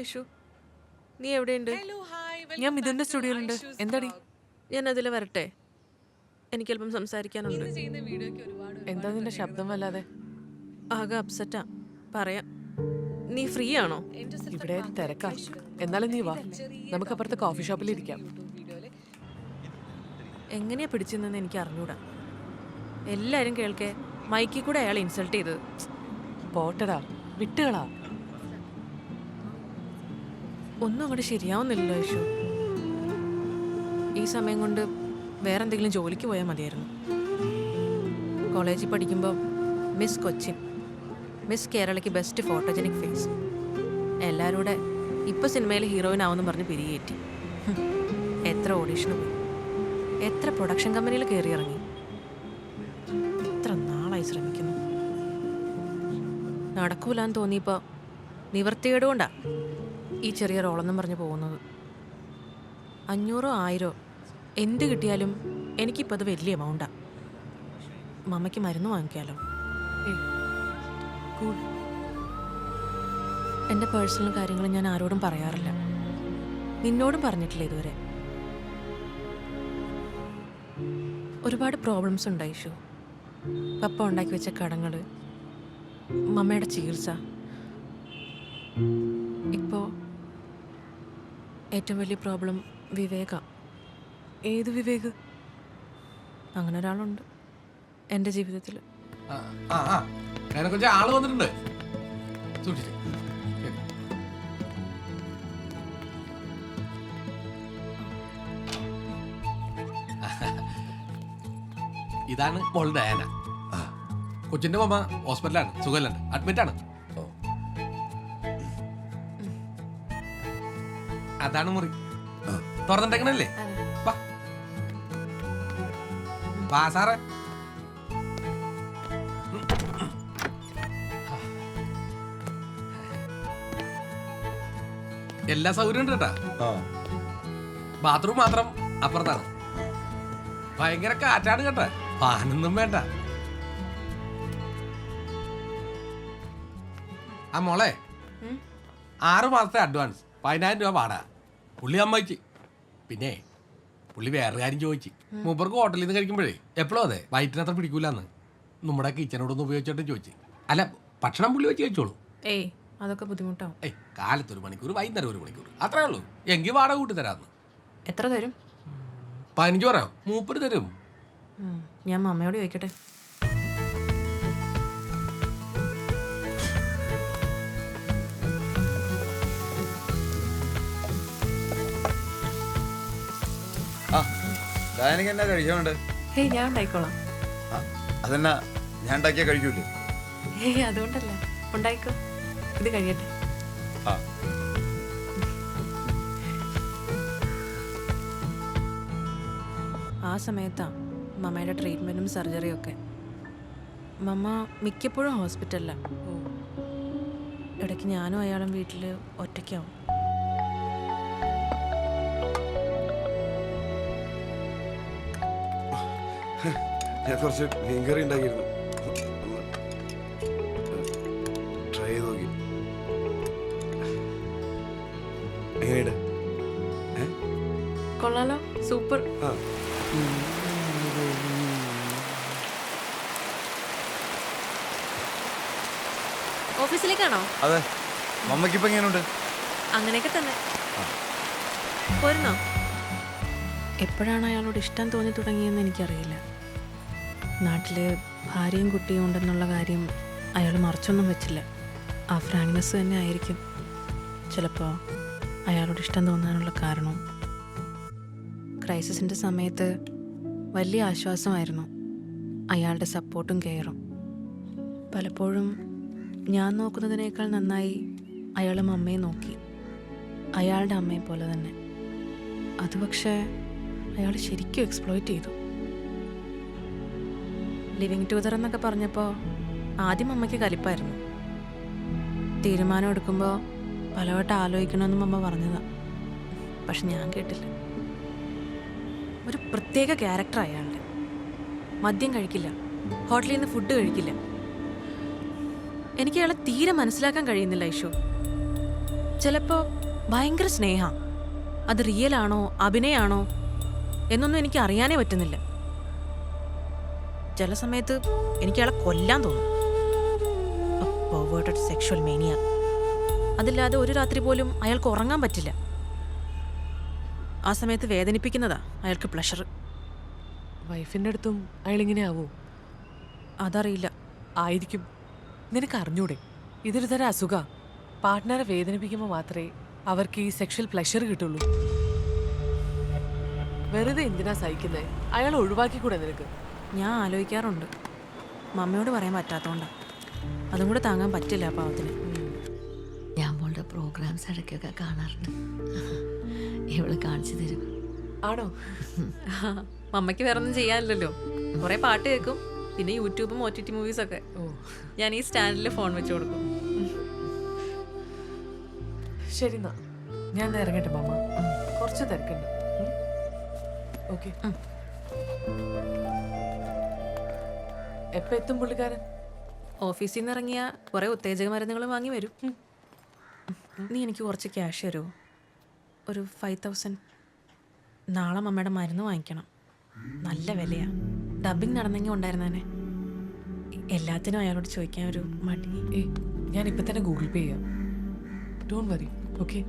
ഐഷു, നീ എവിടെയുണ്ട്? ഞാൻ മിഥുന്റെ സ്റ്റുഡിയോയിലുണ്ട്. എന്താടി? ഞാൻ അതിൽ വരട്ടെ? എനിക്കല്പം സംസാരിക്കാനുണ്ട്. എന്താ നിന്റെ ശബ്ദം വല്ലാതെ? ആകെ അപ്സെറ്റാ. പറയാം. നീ ഫ്രീ ആണോ? ഇവിടെ തിരക്കാ. എന്നാലും നീ വാ, നമുക്ക് അപ്പുറത്തെ കോഫി ഷോപ്പിൽ ഇരിക്കാം. എങ്ങനെയാ പിടിച്ചെന്ന് എനിക്ക് അറിഞ്ഞൂടാ. എല്ലാരും കേൾക്കെ മൈക്കിൽ കൂടെ അയാൾ ഇൻസൾട്ട് ചെയ്തത്. പോട്ടടാ, വിട്ടുകളാ. ഒന്നും അങ്ങോട്ട് ശരിയാവുന്നില്ലല്ലോ ഐഷു. ഈ സമയം കൊണ്ട് വേറെന്തെങ്കിലും ജോലിക്ക് പോയാൽ മതിയായിരുന്നു. കോളേജിൽ പഠിക്കുമ്പോൾ മിസ് കൊച്ചിൻ, മിസ് കേരളയ്ക്ക് ബെസ്റ്റ് ഫോട്ടോജനിക് ഫേസ്, എല്ലാവരും കൂടെ ഇപ്പോൾ സിനിമയിൽ ഹീറോയിൻ ആവുമെന്ന് പറഞ്ഞ് പിരികേറ്റി. എത്ര ഓഡീഷന് പോയി, എത്ര പ്രൊഡക്ഷൻ കമ്പനിയിൽ കയറി ഇറങ്ങി. എത്ര നാളായി ശ്രമിക്കുന്നു. നടക്കൂലെന്ന് തോന്നിയപ്പോൾ നിവർത്തികേട് കൊണ്ടാ ഈ ചെറിയ റോളെന്നും പറഞ്ഞ് പോകുന്നത്. 500 1000 എന്ത് കിട്ടിയാലും എനിക്കിപ്പോൾ അത് വലിയ എമൗണ്ടാണ്. മമ്മയ്ക്ക് മരുന്ന് വാങ്ങിക്കാമല്ലോ. എൻ്റെ പേഴ്സണൽ കാര്യങ്ങൾ ഞാൻ ആരോടും പറയാറില്ല. നിന്നോടും പറഞ്ഞിട്ടില്ല ഇതുവരെ. ഒരുപാട് പ്രോബ്ലംസ് ഉണ്ട് ഐഷു. പപ്പ ഉണ്ടാക്കി വെച്ച കടങ്ങൾ, മമ്മയുടെ ചികിത്സ, ഇപ്പോൾ ഏറ്റവും വലിയ പ്രോബ്ലം വിവേക. ഏത് വിവേക്? അങ്ങനെ ഒരാളുണ്ട് എൻ്റെ ജീവിതത്തിൽ. കുറച്ച് ആള് വന്നിട്ടുണ്ട്. സൂക്ഷിച്ചു. ഇതാണ് മോൾ ഡയാന. കൊച്ചിന്റെ മമ്മ ഹോസ്പിറ്റലാണ്, സുഖല്ലാണ്, അഡ്മിറ്റ് ആണ്. അതാണ് മുറി. തുറന്നിട്ടേക്കണല്ലേ? വാ സാറേ. എല്ലാ സൗകര്യം ഉണ്ട് കേട്ടാ. ബാത്റൂം മാത്രം അപ്പുറത്താണ്. ഭയങ്കര കാറ്റാണ് കേട്ടാ, ഫാനൊന്നും വേണ്ട. ആ മോളെ, 6 മാസത്തെ അഡ്വാൻസ് 10,000 രൂപ വാടാ. പുള്ളി അമ്മയ്ക്ക്. പിന്നെ പുള്ളി വേറെ കാര്യം ചോദിച്ചു. മൂപ്പർക്ക് ഹോട്ടലിൽ നിന്ന് കഴിക്കുമ്പോഴേ എപ്പോഴും അതെ വയറ്റിനത്ര പിടിക്കൂലെന്ന് നമ്മുടെ കിച്ചനോടൊന്ന് ഉപയോഗിച്ചോട്ട് ചോദിച്ചു. അല്ല, ഭക്ഷണം പുള്ളി വെച്ച് കഴിച്ചോളൂ. ഏയ് അതൊക്കെ ബുദ്ധിമുട്ടാവും. കാലത്ത് 1 മണിക്കൂർ, വൈകുന്നേരം 1 മണിക്കൂർ, അത്രേ ഉള്ളൂ. എങ്കിൽ വാടക കൂട്ടി തരാന്ന്. എത്ര തരും? 15 പറയാം, മൂപ്പര് തരും. ഞാൻ മമ്മയോട് ചോദിക്കട്ടെ. എന്നാ കഴിക്കാനുണ്ട്? ഹേയ് ഞാൻ ഉണ്ടായിക്കോളാം. അതെന്നാ ഞാൻ ഉണ്ടാക്കിയാ കഴിക്കൂലേ? ഹേയ് അതുകൊണ്ടല്ല, ഉണ്ടായിക്കോ. ഇത് കഴിയട്ടെ. ആ സമയത്താ മമ്മയുടെ ട്രീറ്റ്മെൻറ്റും സർജറിയും ഒക്കെ. മമ്മ മിക്കപ്പോഴും ഹോസ്പിറ്റലിലാണ്. ഇടയ്ക്ക് ഞാനും അയാളും വീട്ടിൽ ഒറ്റയ്ക്കാവും. ഞാൻ കുറച്ച് മീൻകറി ഉണ്ടാക്കിയിരുന്നു, ട്രൈ ചെയ്ത് നോക്കി. എങ്ങനെയുണ്ട്? കൊള്ളാലോ, സൂപ്പർ. ഓഫീസിലേക്കാണോ? അതെ. മമ്മയ്ക്കിപ്പോ എങ്ങനെയുണ്ട്? അങ്ങനെയൊക്കെ തന്നെ. പോരുന്നോ? എപ്പോഴാണ് അയാളോട് ഇഷ്ടം തോന്നി തുടങ്ങിയെന്ന് എനിക്കറിയില്ല. നാട്ടിൽ ഭാര്യയും കുട്ടിയും ഉണ്ടെന്നുള്ള കാര്യം അയാൾ മറച്ചൊന്നും വെച്ചില്ല. ആ ഫ്രാങ്ക്നെസ് തന്നെ ആയിരിക്കും ചിലപ്പോൾ അയാളോട് ഇഷ്ടം തോന്നാനുള്ള കാരണവും. ക്രൈസിസിൻ്റെ സമയത്ത് വലിയ ആശ്വാസമായിരുന്നു അയാളുടെ സപ്പോർട്ടും കെയറും. പലപ്പോഴും ഞാൻ നോക്കുന്നതിനേക്കാൾ നന്നായി അയാൾ അമ്മയെ നോക്കി, അയാളുടെ അമ്മയെ പോലെ തന്നെ. അത് പക്ഷേ അയാൾ ശരിക്കും എക്സ്പ്ലോയിറ്റ് ചെയ്തു. ലിവിങ് ടുഗദർ എന്നൊക്കെ പറഞ്ഞപ്പോൾ ആദ്യം അമ്മയ്ക്ക് കലിപ്പായിരുന്നു. തീരുമാനം എടുക്കുമ്പോൾ പലവട്ടം ആലോചിക്കണമെന്നും അമ്മ പറഞ്ഞതാണ്. പക്ഷെ ഞാൻ കേട്ടില്ല. ഒരു പ്രത്യേക ക്യാരക്ടർ അയാളുടെ. മദ്യം കഴിക്കില്ല, ഹോട്ടലിൽ നിന്ന് ഫുഡ് കഴിക്കില്ല. എനിക്ക് അയാളെ തീരെ മനസ്സിലാക്കാൻ കഴിയുന്നില്ല ഐഷു. ചിലപ്പോൾ ഭയങ്കര സ്നേഹ. അത് റിയലാണോ അഭിനയാണോ എന്നൊന്നും എനിക്ക് അറിയാനേ പറ്റുന്നില്ല. ചില സമയത്ത് എനിക്ക് അയാളെ കൊല്ലാൻ തോന്നും. Perverted sexual mania. അതില്ലാതെ ഒരു രാത്രി പോലും അയാൾക്ക് ഉറങ്ങാൻ പറ്റില്ല. ആ സമയത്ത് വേദനിപ്പിക്കുന്നതാ അയാൾക്ക് പ്ലഷർ. വൈഫിന്റെ അടുത്തും അയാളിങ്ങനെ ആവോ? അതറിയില്ല. ആയിരിക്കും. നിനക്ക് അറിഞ്ഞൂടെ, ഇതൊരു തരം അസുഖ. പാർട്ട്ണറെ വേദനിപ്പിക്കുമ്പോൾ മാത്രമേ അവർക്ക് ഈ സെക്ഷൽ പ്ലഷർ കിട്ടുള്ളൂ. വെറുതെ എന്തിനാ സഹിക്കുന്നത്? അയാൾ ഒഴിവാക്കിക്കൂടെ നിനക്ക്? ഞാൻ ആലോചിക്കാറുണ്ട്. മമ്മിയോട് പറയാൻ പറ്റാത്തോണ്ടാ. അതും കൂടെ താങ്ങാൻ പറ്റില്ല ആ പാവത്തിന്. ഞാൻ മോളുടെ പ്രോഗ്രാംസ് ഇടയ്ക്കൊക്കെ കാണാറുണ്ട്. ഇവള് കാണിച്ചു തരും. ആണോ? മമ്മയ്ക്ക് വേറെ ഒന്നും ചെയ്യാനില്ലല്ലോ. കുറെ പാട്ട് കേൾക്കും, പിന്നെ യൂട്യൂബും OTT മൂവീസൊക്കെ. ഞാൻ ഈ സ്റ്റാൻഡിൽ ഫോൺ വെച്ച് കൊടുക്കും. ശരി എന്നാ ഞാൻ ഇറങ്ങട്ടെ മാമ, കുറച്ച് തിരക്കുണ്ട്. ഓക്കെ. എപ്പോ എത്തും പുള്ളിക്കാരൻ? ഓഫീസിൽ നിന്ന് ഇറങ്ങിയ കുറെ ഉത്തേജക മരുന്നുകൾ വാങ്ങി വരും. നീ എനിക്ക് കുറച്ച് ക്യാഷ് തരുമോ? ഒരു 5000. നാളെ മമ്മയുടെ മരുന്ന് വാങ്ങിക്കണം. നല്ല വിലയാ. ഡബിങ് നടന്നെങ്കിൽ ഉണ്ടായിരുന്നേനെ. എല്ലാത്തിനും അയാളോട് ചോദിക്കാൻ ഒരു മടി. ഞാൻ ഇപ്പൊ തന്നെ ഗൂഗിൾ പേ ചെയ്യാം. Don't worry. ഓക്കെ.